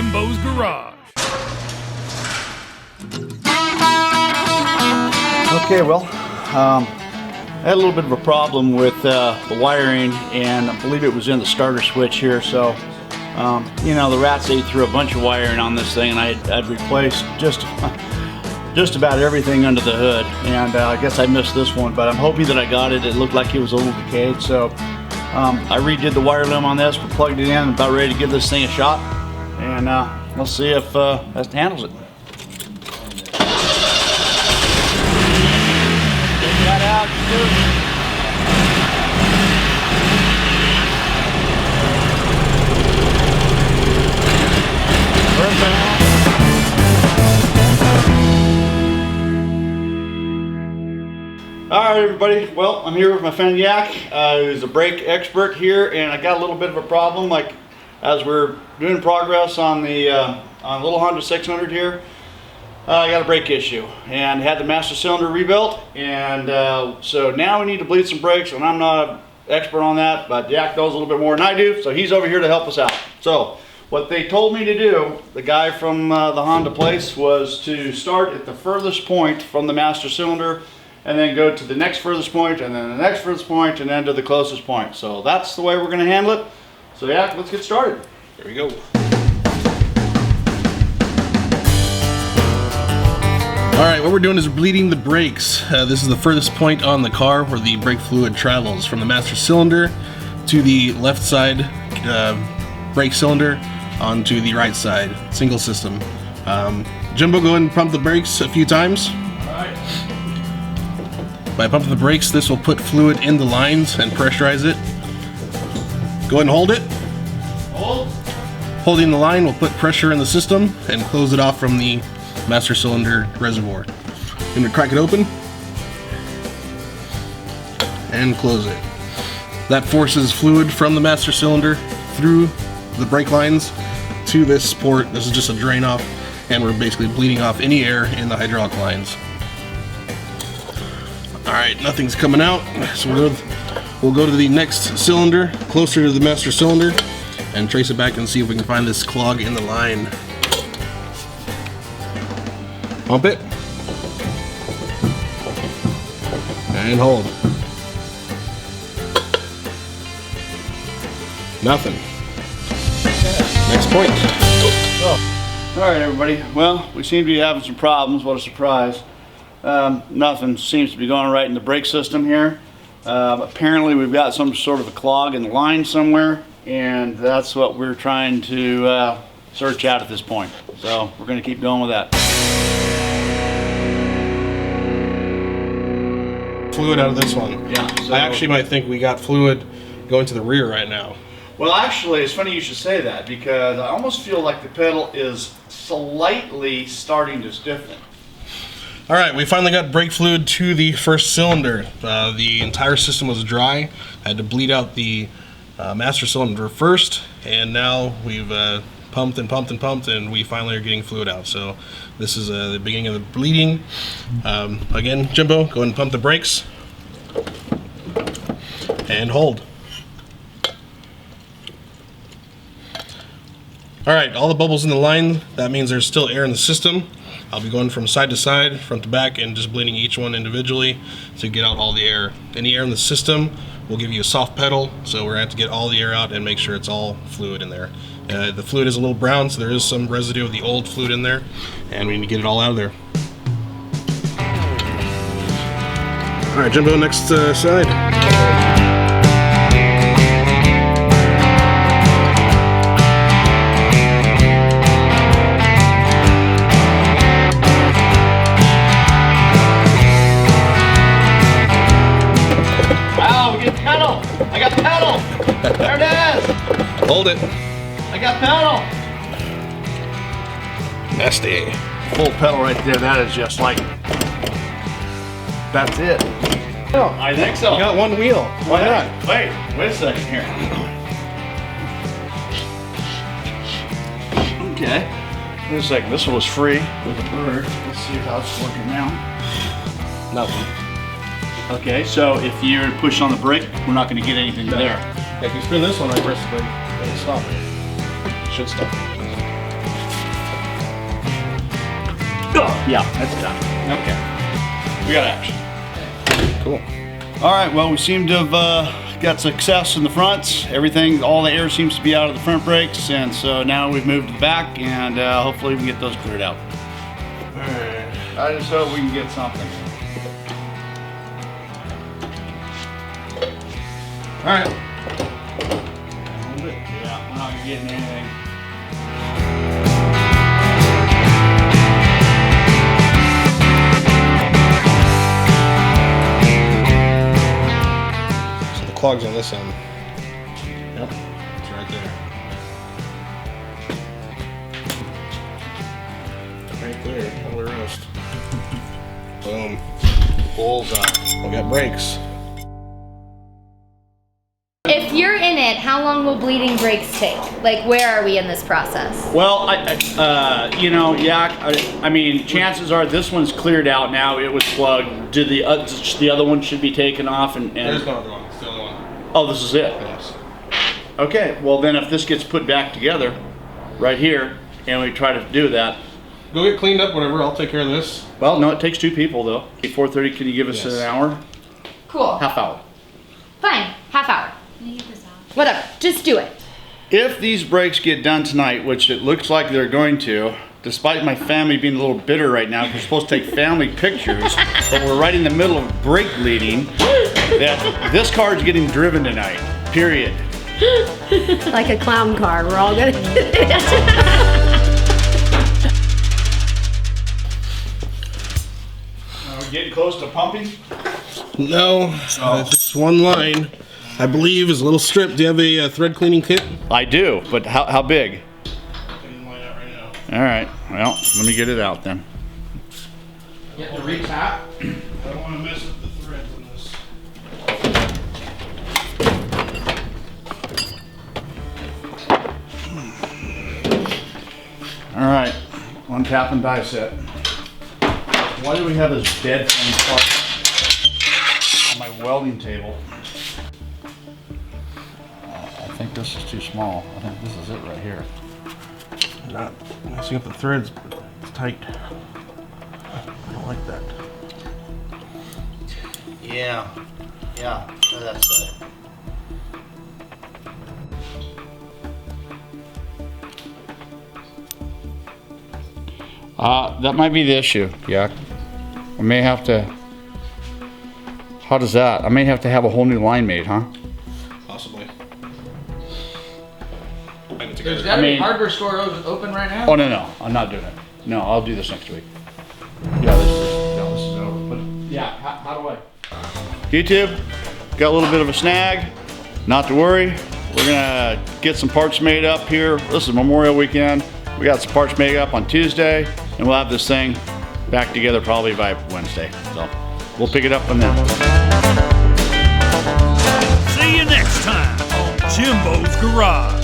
Jimbo's Garage. Okay, well, I had a little bit of a problem with the wiring, and I believe it was in the starter switch here. So, you know, the rats ate through a bunch of wiring on this thing, and I'd replaced just about everything under the hood. And I guess I missed this one, but I'm hoping that I got it. It looked like it was a little decayed, so I redid the wire loom on this, plugged it in, and about ready to give this thing a shot. And we'll see if that handles it. Out, Alright everybody, well, I'm here with my friend Yak, who's a brake expert here, and I got a little bit of a problem. Like, as we're doing progress on the little Honda 600 here, I got a brake issue and had the master cylinder rebuilt, and so now we need to bleed some brakes, and I'm not an expert on that, but Yak knows a little bit more than I do, so he's over here to help us out. So what they told me to do, the guy from the Honda place, was to start at the furthest point from the master cylinder and then go to the next furthest point, and then the next furthest point, and then to the closest point. So that's the way we're going to handle it. So Yak, let's get started. Here we go. Alright, what we're doing is we're bleeding the brakes. This is the furthest point on the car where the brake fluid travels, from the master cylinder to the left side brake cylinder onto the right side, single system. Jimbo, go ahead and pump the brakes a few times. Alright. By pumping the brakes, this will put fluid in the lines and pressurize it. Go ahead and hold it. Hold. Holding the line will put pressure in the system and close it off from the master cylinder reservoir. I'm going to crack it open and close it. That forces fluid from the master cylinder through the brake lines to this port. This is just a drain off, and we're basically bleeding off any air in the hydraulic lines. Alright, nothing's coming out, so we'll go to the next cylinder, closer to the master cylinder, and trace it back and see if we can find this clog in the line. Pump it. And hold. Nothing. Next point. Alright everybody, well, we seem to be having some problems. What a surprise. Nothing seems to be going right in the brake system here. Apparently we've got some sort of a clog in the line somewhere, and that's what we're trying to search out at this point. So we're going to keep going with that. Fluid out of this one. Yeah. So I actually might think we got fluid going to the rear right now. well, actually, it's funny you should say that, because I almost feel like the pedal is slightly starting to stiffen. Alright, we finally got brake fluid to the first cylinder. The entire system was dry. I had to bleed out the master cylinder first, and now we've pumped and pumped and pumped, and we finally are getting fluid out. So this is the beginning of the bleeding. Again, Jimbo, go ahead and pump the brakes and hold. Alright, all the bubbles in the line, that means there's still air in the system. I'll be going from side to side, front to back, and just bleeding each one individually to get out all the air. Any air in the system will give you a soft pedal, so we're going to have to get all the air out and make sure it's all fluid in there. The fluid is a little brown, so there is some residue of the old fluid in there, and we need to get it all out of there. Alright, Jimbo, next side. I got pedal! There it is! Hold it. I got pedal! Nasty. Full pedal right there. That is just like, that's it. Oh, I think so. You got one wheel. Why not? Wait a second here. Okay. Wait a second. This one was free with a bird. Let's see how it's working now. Nothing. Okay, so if you push on the brake, we're not going to get anything there. If you spin this one, I press the brake, it'll stop it. Should stop. Oh, yeah, that's done. Okay. We got action. Cool. All right, well, we seem to have got success in the fronts. Everything, all the air seems to be out of the front brakes, and so now we've moved to the back, and hopefully we can get those cleared out. All right. I just hope we can get something. All right. Yeah, we're not getting anything. So the clog's on this end. Yep, it's right there. Right there, all the rest. Boom. Bullseye. We got brakes. If you're in it, how long will bleeding brakes take? Like, where are we in this process? Well, you know, I mean, chances are this one's cleared out now. It was plugged. Did the other one should be taken off? And There's no other one. It's the only one. Oh, this is it. Yes. Okay. Well, then if this gets put back together, right here, and we try to do that. Go get cleaned up, whatever. I'll take care of this. Well, no, it takes 2 people though. 4:30. Can you give us Yes. an hour? Cool. Half hour. Fine. Half hour. Whatever. Just do it. If these brakes get done tonight, which it looks like they're going to, despite my family being a little bitter right now, because we're supposed to take family pictures, but we're right in the middle of brake bleeding, that this car's getting driven tonight, period. Like a clown car, we're all gonna get it. Are we getting close to pumping? No, it's one line. I believe is a little strip. Do you have a thread cleaning kit? I do, but how big? I can line out right now. All right, well, let me get it out then. Get the reach out. I don't want to mess up the threads on this. All right, untap and die set. Why do we have this dead thing on my welding table? I think this is too small. I think this is it right here. Not messing up the threads, but it's tight. I don't like that. Yeah, that's it. That might be the issue, yeah. I may have to, how does that? I may have to have a whole new line made, huh? Possibly. There's got to be hardware store open right now. Oh, no, I'm not doing it. No, I'll do this next week. Yeah, this is over. But yeah, how do I? YouTube, got a little bit of a snag. Not to worry. We're gonna get some parts made up here. This is Memorial Weekend. We got some parts made up on Tuesday, and we'll have this thing back together probably by Wednesday. So we'll pick it up from then. See you next time on Jimbo's Garage.